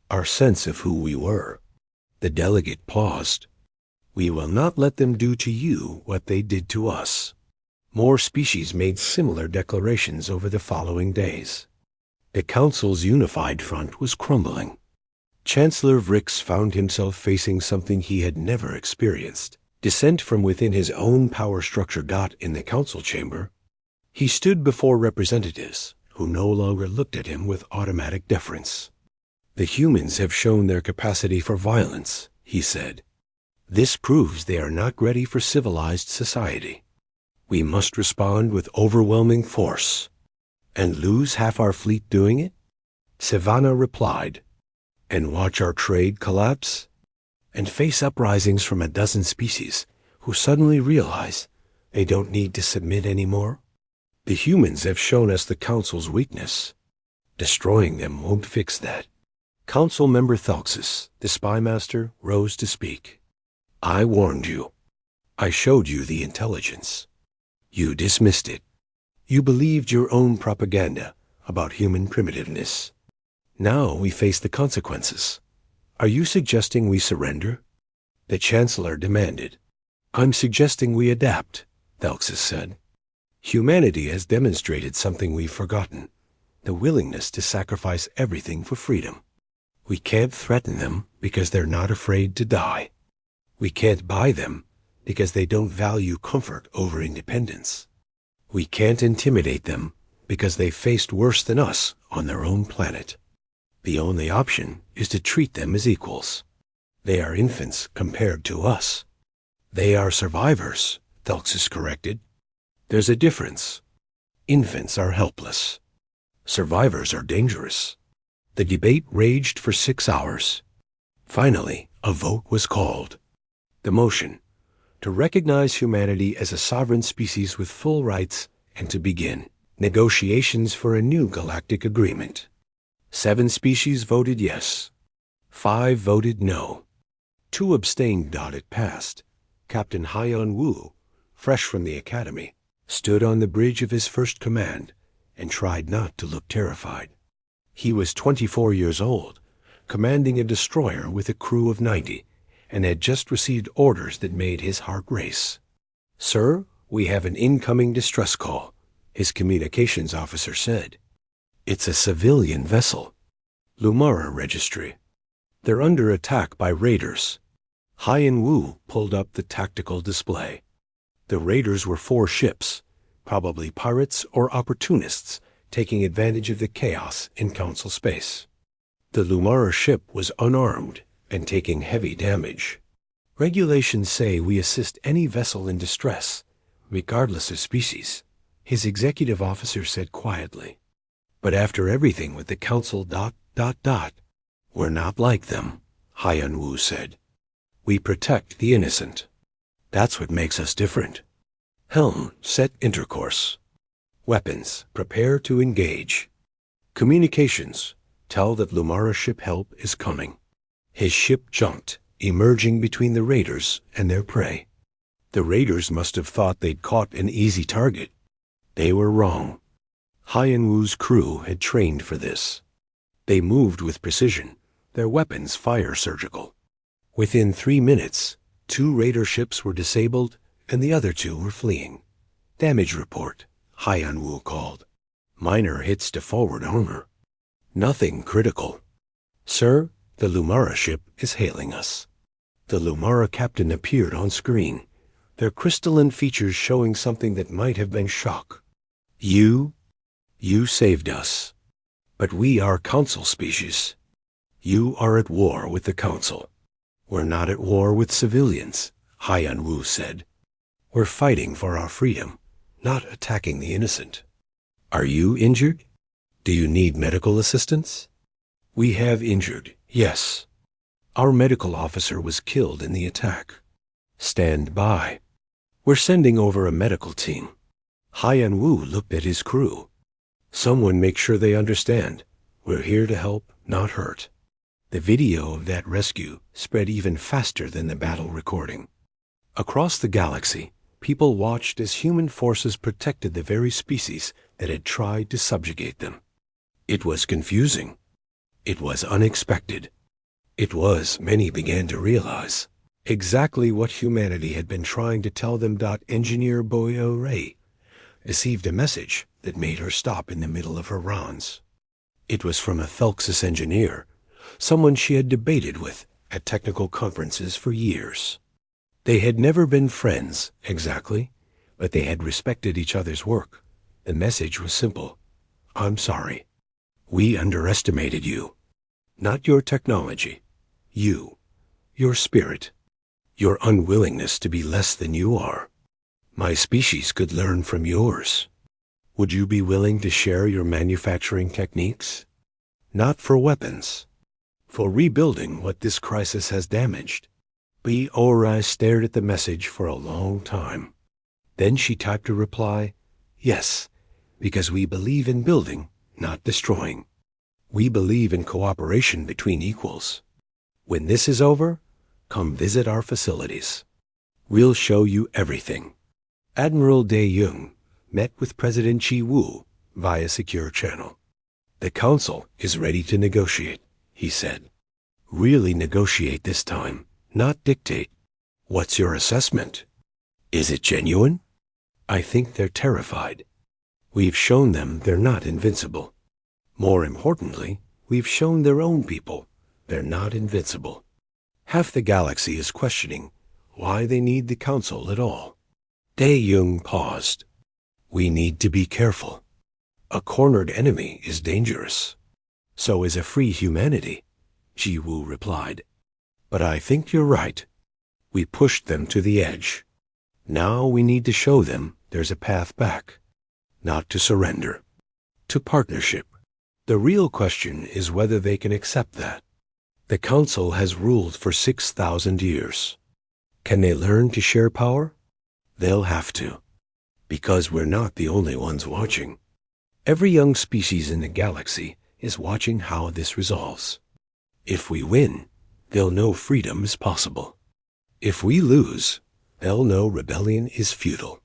Speaker 1: our sense of who we were. The delegate paused. We will not let them do to you what they did to us. More species made similar declarations over the following days. The Council's unified front was crumbling. Chancellor Vrix found himself facing something he had never experienced, dissent from within his own power structure. In the Council chamber, he stood before representatives who no longer looked at him with automatic deference. The humans have shown their capacity for violence, he said. This proves they are not ready for civilized society. We must respond with overwhelming force. And lose half our fleet doing it? Savannah replied. And watch our trade collapse? And face uprisings from a dozen species who suddenly realize they don't need to submit anymore? The humans have shown us the Council's weakness. Destroying them won't fix that. Council member Thelxus, the spy master, rose to speak. I warned you. I showed you the intelligence. You dismissed it. You believed your own propaganda about human primitiveness. Now we face the consequences. Are you suggesting we surrender? The Chancellor demanded. I'm suggesting we adapt, Thelxus said. Humanity has demonstrated something we've forgotten, the willingness to sacrifice everything for freedom. We can't threaten them because they're not afraid to die. We can't buy them because they don't value comfort over independence. We can't intimidate them because they faced worse than us on their own planet. The only option is to treat them as equals. They are infants compared to us. They are survivors, Thelxus corrected. There's a difference. Infants are helpless. Survivors are dangerous. The debate raged for 6 hours. Finally, a vote was called. The motion: to recognize humanity as a sovereign species with full rights and to begin negotiations for a new galactic agreement. 7 species voted yes. 5 voted no. 2 abstained. It passed. Captain Hyeon Woo, fresh from the academy, stood on the bridge of his first command and tried not to look terrified. He was 24 years old, commanding a destroyer with a crew of 90, and had just received orders that made his heart race. "Sir, we have an incoming distress call," his communications officer said. "It's a civilian vessel. Lumara Registry. They're under attack by raiders." Haiyan Wu pulled up the tactical display. The raiders were 4 ships, probably pirates or opportunists, taking advantage of the chaos in Council space. The Lumara ship was unarmed and taking heavy damage. "Regulations say we assist any vessel in distress, regardless of species," his executive officer said quietly. "But after everything with the Council ... we're not like them," Haiyan Wu said. "We protect the innocent. That's what makes us different. Helm, set intercourse. Weapons, prepare to engage. Communications, tell that Lumara ship help is coming." His ship jumped, emerging between the raiders and their prey. The raiders must have thought they'd caught an easy target. They were wrong. Haiyan Wu's crew had trained for this. They moved with precision, their weapons fire surgical. Within 3 minutes, 2 raider ships were disabled and the other 2 were fleeing. "Damage report," Haiyan Wu called. "Minor hits to forward armor. Nothing critical." "Sir, the Lumara ship is hailing us." The Lumara captain appeared on screen, their crystalline features showing something that might have been shock. You saved us. But we are Council species. You are at war with the Council. We're not at war with civilians," Haiyan Wu said. "We're fighting for our freedom, not attacking the innocent. Are you injured? Do you need medical assistance?" "We have injured, yes. Our medical officer was killed in the attack." "Stand by. We're sending over a medical team." Haiyan Wu looked at his crew. "Someone make sure they understand. We're here to help, not hurt." The video of that rescue spread even faster than the battle recording. Across the galaxy, people watched as human forces protected the very species that had tried to subjugate them. It was confusing. It was unexpected. It was, many began to realize, exactly what humanity had been trying to tell them. Engineer Boyo Ray received a message that made her stop in the middle of her rounds. It was from a Thelxus engineer, someone she had debated with at technical conferences for years. They had never been friends, exactly, but they had respected each other's work. The message was simple. "I'm sorry. We underestimated you. Not your technology. You. Your spirit. Your unwillingness to be less than you are. My species could learn from yours. Would you be willing to share your manufacturing techniques? Not for weapons. For rebuilding what this crisis has damaged." Ora stared at the message for a long time. Then she typed a reply, "Yes, because we believe in building, not destroying. We believe in cooperation between equals. When this is over, come visit our facilities. We'll show you everything." Admiral De-Jung met with President Chi Wu via secure channel. "The Council is ready to negotiate," he said. "Really negotiate this time, not dictate. What's your assessment? Is it genuine?" "I think they're terrified. We've shown them they're not invincible. More importantly, we've shown their own people they're not invincible. Half the galaxy is questioning why they need the Council at all." De-Jung paused. "We need to be careful. A cornered enemy is dangerous. So is a free humanity," Ji Wu replied. "But I think you're right. We pushed them to the edge. Now we need to show them there's a path back. Not to surrender. To partnership. The real question is whether they can accept that. The Council has ruled for 6,000 years. Can they learn to share power? They'll have to. Because we're not the only ones watching. Every young species in the galaxy is watching how this resolves. If we win, they'll know freedom is possible. If we lose, They'll know rebellion is futile.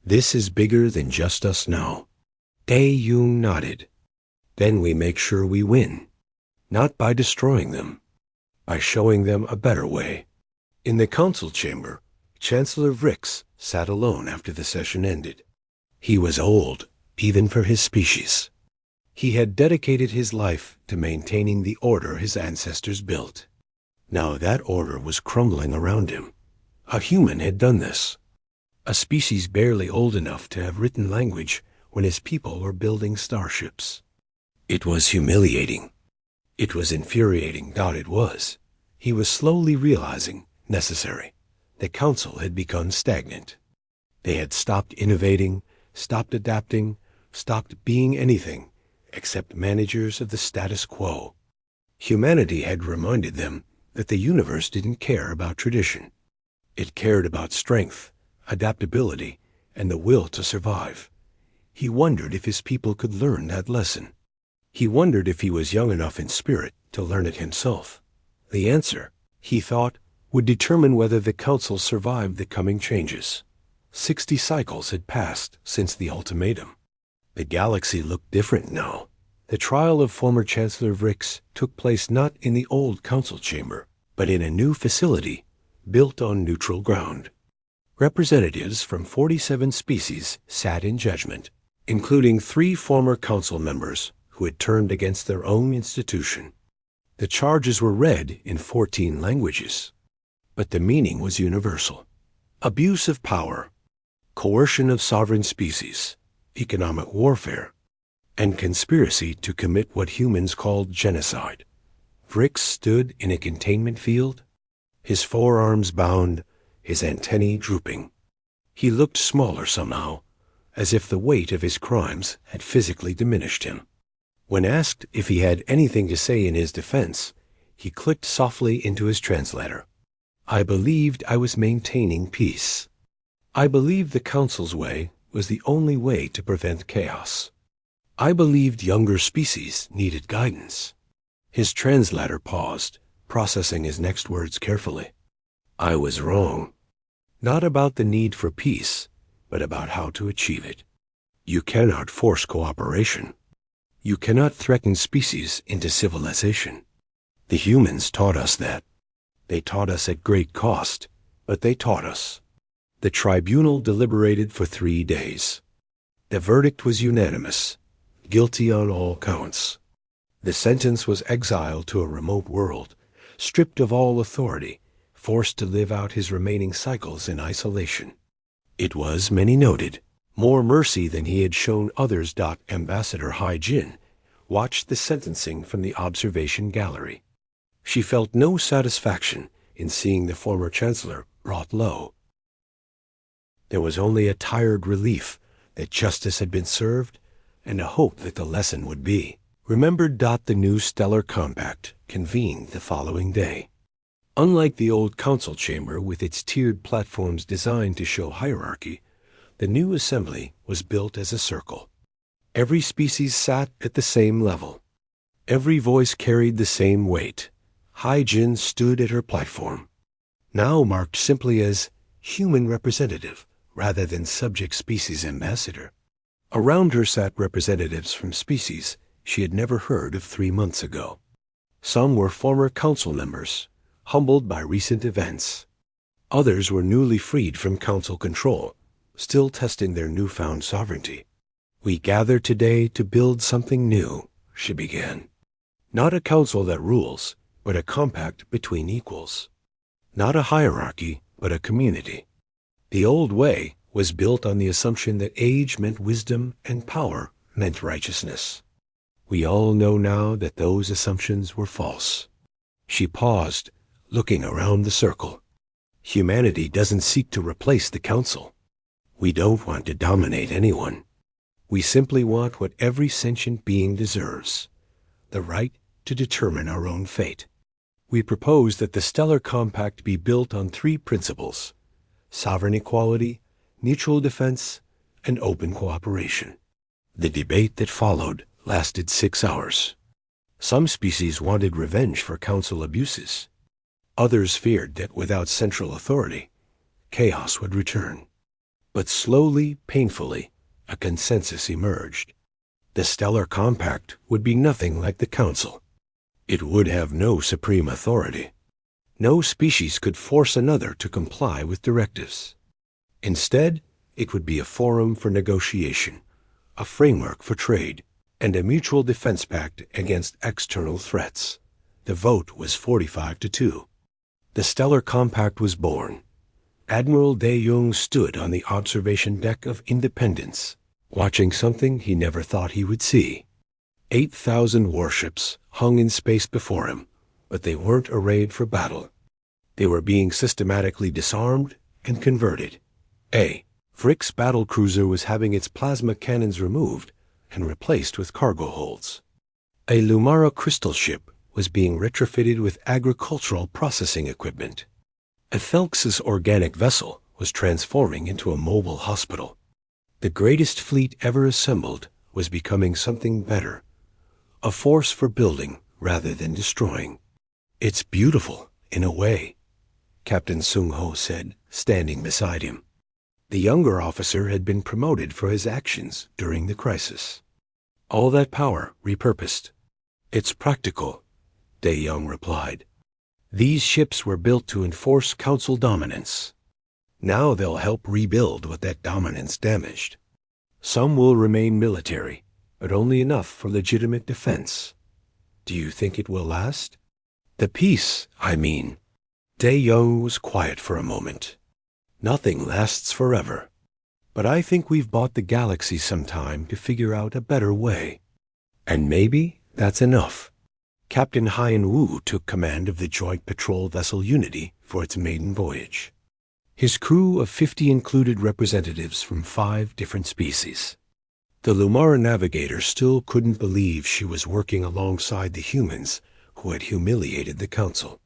Speaker 1: This is bigger than just us now. Dae-Yoon nodded. Then we make sure we win. Not by destroying them, by showing them a better way. In the council chamber, Chancellor Vrix sat alone after the session ended. He was old, even for his species. He had dedicated his life to maintaining the order his ancestors built. Now that order was crumbling around him. A human had done this. A species barely old enough to have written language when his people were building starships. It was humiliating. It was infuriating, it was. He was slowly realizing, necessary. The council had become stagnant. They had stopped innovating, stopped adapting, stopped being anything except managers of the status quo. Humanity had reminded them that the universe didn't care about tradition. It cared about strength, adaptability, and the will to survive. He wondered if his people could learn that lesson. He wondered if he was young enough in spirit to learn it himself. The answer, he thought, would determine whether the council survived the coming changes. 60 cycles had passed since the ultimatum. The galaxy looked different now. The trial of former Chancellor Vrix took place not in the old council chamber, but in a new facility built on neutral ground. Representatives from 47 species sat in judgment, including 3 former council members who had turned against their own institution. The charges were read in 14 languages, but the meaning was universal. Abuse of power, coercion of sovereign species, economic warfare, and conspiracy to commit what humans called genocide. Vrix stood in a containment field, his forearms bound, his antennae drooping. He looked smaller somehow, as if the weight of his crimes had physically diminished him. When asked if he had anything to say in his defense, he clicked softly into his translator. I believed I was maintaining peace. I believed the council's way was the only way to prevent chaos. I believed younger species needed guidance. His translator paused, processing his next words carefully. I was wrong. Not about the need for peace, but about how to achieve it. You cannot force cooperation. You cannot threaten species into civilization. The humans taught us that. They taught us at great cost, but they taught us. The tribunal deliberated for 3 days. The verdict was unanimous, guilty on all counts. The sentence was exile to a remote world, stripped of all authority, forced to live out his remaining cycles in isolation. It was, many noted, more mercy than he had shown others. Ambassador Hai Jin watched the sentencing from the observation gallery. She felt no satisfaction in seeing the former chancellor brought low. There was only a tired relief that justice had been served and a hope that the lesson would be remembered. The new stellar compact convened the following day. Unlike the old council chamber with its tiered platforms designed to show hierarchy, the new assembly was built as a circle. Every species sat at the same level. Every voice carried the same weight. Hai Jin stood at her platform, now marked simply as human representative rather than subject species ambassador. Around her sat representatives from species she had never heard of 3 months ago. Some were former council members, humbled by recent events. Others were newly freed from council control, still testing their newfound sovereignty. We gather today to build something new, she began. Not a council that rules, but a compact between equals. Not a hierarchy, but a community. The old way was built on the assumption that age meant wisdom and power meant righteousness. We all know now that those assumptions were false. She paused, looking around the circle. Humanity doesn't seek to replace the council. We don't want to dominate anyone. We simply want what every sentient being deserves, the right to determine our own fate. We propose that the Stellar Compact be built on 3 principles: sovereign equality, mutual defense, and open cooperation. The debate that followed lasted 6 hours. Some species wanted revenge for council abuses. Others feared that without central authority, chaos would return. But slowly, painfully, a consensus emerged. The Stellar Compact would be nothing like the Council. It would have no supreme authority. No species could force another to comply with directives. Instead, it would be a forum for negotiation, a framework for trade, and a mutual defense pact against external threats. The vote was 45-2. The Stellar Compact was born. Admiral De Jong stood on the observation deck of Independence, watching something he never thought he would see. 8,000 warships hung in space before him, but they weren't arrayed for battle. They were being systematically disarmed and converted. Frick's battlecruiser was having its plasma cannons removed and replaced with cargo holds. A Lumara crystal ship was being retrofitted with agricultural processing equipment. A Phelx's organic vessel was transforming into a mobile hospital. The greatest fleet ever assembled was becoming something better, a force for building rather than destroying. "It's beautiful, in a way," Captain Sung Ho said, standing beside him. The younger officer had been promoted for his actions during the crisis. "All that power repurposed." "It's practical," De Jong replied. "These ships were built to enforce Council dominance. Now they'll help rebuild what that dominance damaged. Some will remain military, but only enough for legitimate defense. Do you think it will last?" "The peace, I mean." De Jong was quiet for a moment. "Nothing lasts forever. But I think we've bought the galaxy some time to figure out a better way. And maybe that's enough." Captain Haiyan Wu took command of the joint patrol vessel Unity for its maiden voyage. His crew of 50 included representatives from 5 different species. The Lumara navigator still couldn't believe she was working alongside the humans who had humiliated the Council.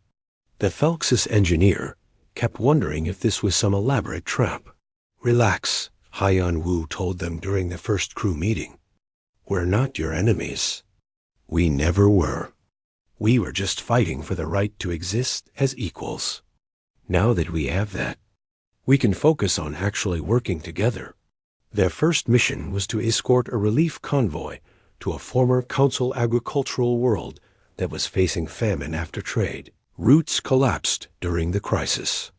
Speaker 1: The Phelx's engineer kept wondering if this was some elaborate trap. "Relax," Haiyan Wu told them during the first crew meeting. "We're not your enemies. We never were. We were just fighting for the right to exist as equals. Now that we have that, we can focus on actually working together." Their first mission was to escort a relief convoy to a former Council agricultural world that was facing famine after trade. Routes collapsed during the crisis.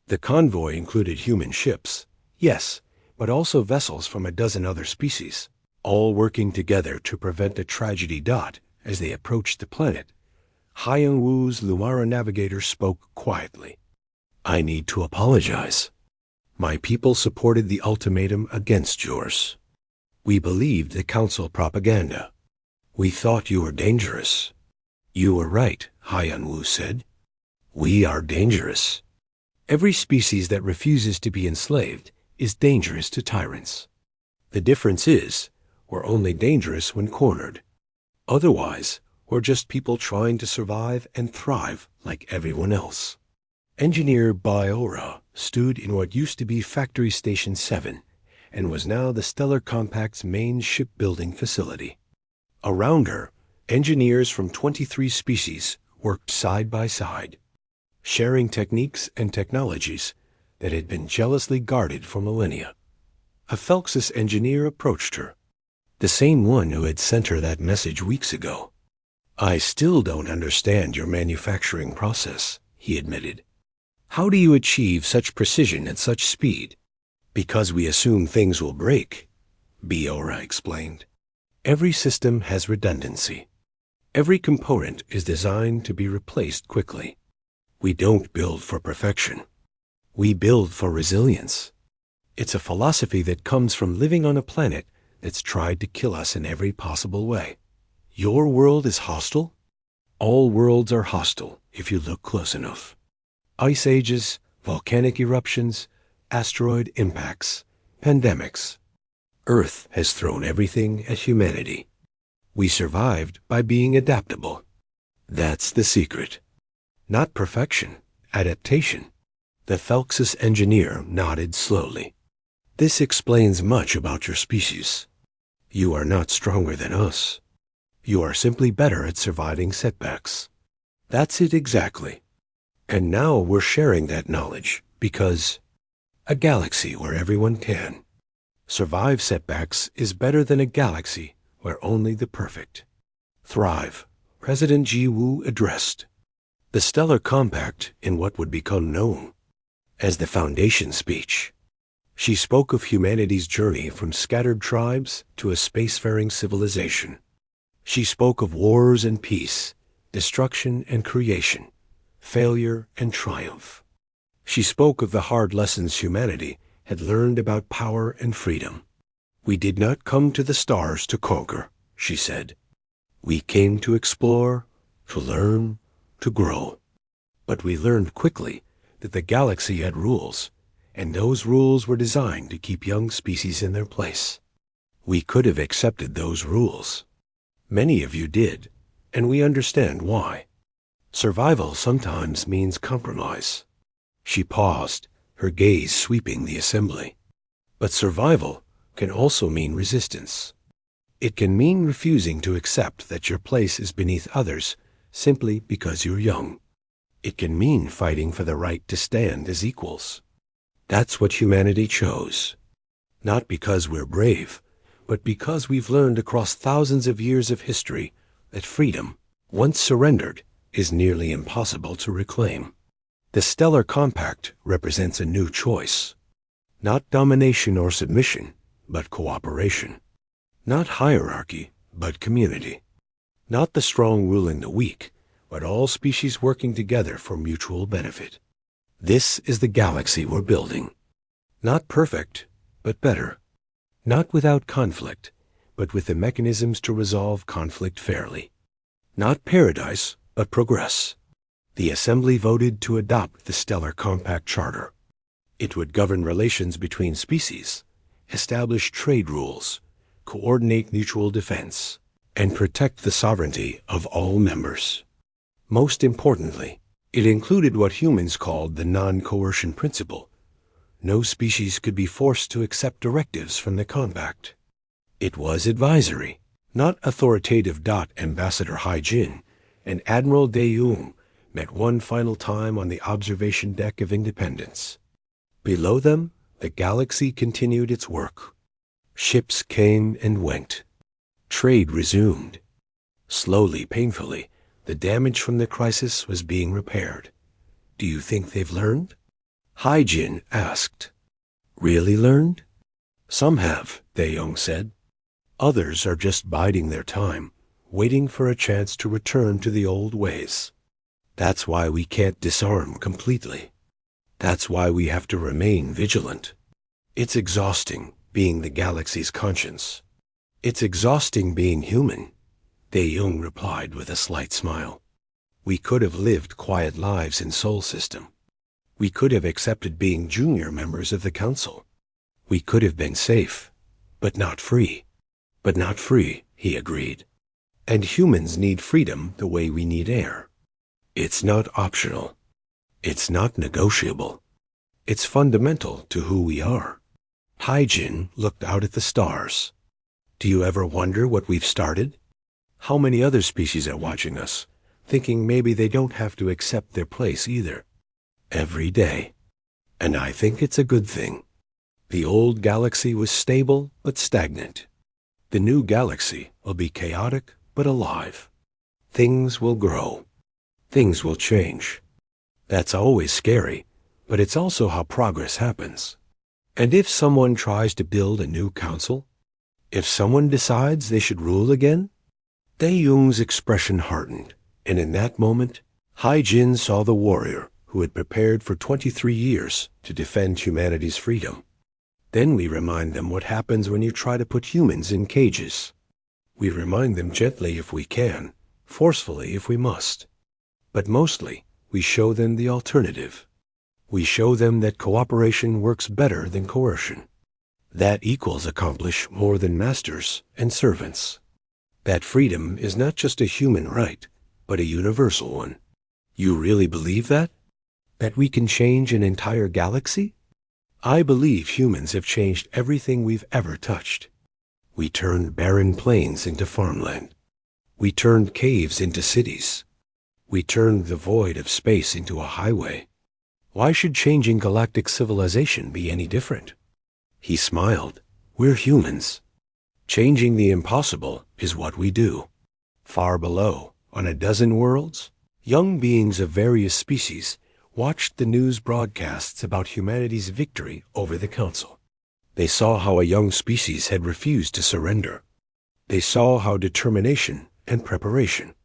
Speaker 1: The convoy included human ships, yes, but also vessels from a dozen other species, all working together to prevent a tragedy. As they approached the planet, Haiyan Wu's Lumara navigator spoke quietly. "I need to apologize. My people supported the ultimatum against yours. We believed the Council propaganda. We thought you were dangerous." "You were right," Haiyan Wu said. "We are dangerous. Every species that refuses to be enslaved is dangerous to tyrants. The difference is, we're only dangerous when cornered. Otherwise, we're just people trying to survive and thrive like everyone else." Engineer Biora stood in what used to be Factory Station 7 and was now the Stellar Compact's main shipbuilding facility. Around her, engineers from 23 species worked side by side, sharing techniques and technologies that had been jealously guarded for millennia. A Phelx's engineer approached her, the same one who had sent her that message weeks ago. "I still don't understand your manufacturing process," he admitted. "How do you achieve such precision at such speed?" "Because we assume things will break," Biora explained. "Every system has redundancy. Every component is designed to be replaced quickly. We don't build for perfection. We build for resilience. It's a philosophy that comes from living on a planet that's tried to kill us in every possible way." "Your world is hostile?" "All worlds are hostile if you look close enough. Ice ages, volcanic eruptions, asteroid impacts, pandemics. Earth has thrown everything at humanity. We survived by being adaptable. That's the secret. Not perfection, adaptation." The Phelx's engineer nodded slowly. "This explains much about your species. You are not stronger than us. You are simply better at surviving setbacks." "That's it exactly. And now we're sharing that knowledge because A galaxy where everyone can survive setbacks is better than a galaxy where only the perfect thrive. President Ji Woo addressed the Stellar Compact in what would become known as the Foundation Speech. She spoke of humanity's journey from scattered tribes to a spacefaring civilization. She spoke of wars and peace, destruction and creation, failure and triumph. She spoke of the hard lessons humanity had learned about power and freedom. "We did not come to the stars to conquer," she said. "We came to explore, to learn, to grow." But we learned quickly that the galaxy had rules, and those rules were designed to keep young species in their place. We could have accepted those rules. Many of you did, and we understand why. Survival sometimes means compromise. She paused, her gaze sweeping the assembly. But survival can also mean resistance. It can mean refusing to accept that your place is beneath others simply because you're young. It can mean fighting for the right to stand as equals. That's what humanity chose. Not because we're brave, but because we've learned across thousands of years of history that freedom, once surrendered, is nearly impossible to reclaim. The Stellar Compact represents a new choice. Not domination or submission, but cooperation. Not hierarchy, but community. Not the strong ruling the weak, but all species working together for mutual benefit. This is the galaxy we're building. Not perfect, but better. Not without conflict, but with the mechanisms to resolve conflict fairly. Not paradise, but progress. The Assembly voted to adopt the Stellar Compact Charter. It would govern relations between species, establish trade rules, coordinate mutual defense, and protect the sovereignty of all members. Most importantly, it included what humans called the non-coercion principle. No species could be forced to accept directives from the compact. It was advisory, not authoritative. Ambassador Hai Jin and Admiral De Young met one final time on the observation deck of Independence. Below them, the galaxy continued its work. Ships came and went. Trade resumed. Slowly, painfully, the damage from the crisis was being repaired. "Do you think they've learned?" Hai Jin asked. "Really learned?" "Some have," De Young said. "Others are just biding their time, waiting for a chance to return to the old ways. That's why we can't disarm completely. That's why we have to remain vigilant. It's exhausting being the galaxy's conscience. It's exhausting being human," De Young replied with a slight smile. "We could have lived quiet lives in Sol System. We could have accepted being junior members of the Council. We could have been safe, but not free." "But not free," he agreed. "And humans need freedom the way we need air. It's not optional. It's not negotiable. It's fundamental to who we are." Hai Jin looked out at the stars. "Do you ever wonder what we've started? How many other species are watching us, thinking maybe they don't have to accept their place either?" "Every day. And I think it's a good thing. The old galaxy was stable but stagnant. The new galaxy will be chaotic but alive. Things will grow. Things will change. That's always scary, but it's also how progress happens. And if someone tries to build a new council, if someone decides they should rule again?" De Young's expression hardened, and in that moment, Hai Jin saw the warrior who had prepared for 23 years to defend humanity's freedom. Then we remind them what happens when you try to put humans in cages. We remind them gently if we can, forcefully if we must. But mostly, we show them the alternative. We show them that cooperation works better than coercion. That equals accomplish more than masters and servants. That freedom is not just a human right, but a universal one. You really believe that? That we can change an entire galaxy? I believe humans have changed everything we've ever touched. We turned barren plains into farmland. We turned caves into cities. We turned the void of space into a highway. Why should changing galactic civilization be any different? He smiled. We're humans. Changing the impossible is what we do. Far below, on a dozen worlds, young beings of various species watched the news broadcasts about humanity's victory over the Council. They saw how a young species had refused to surrender. They saw how determination and preparation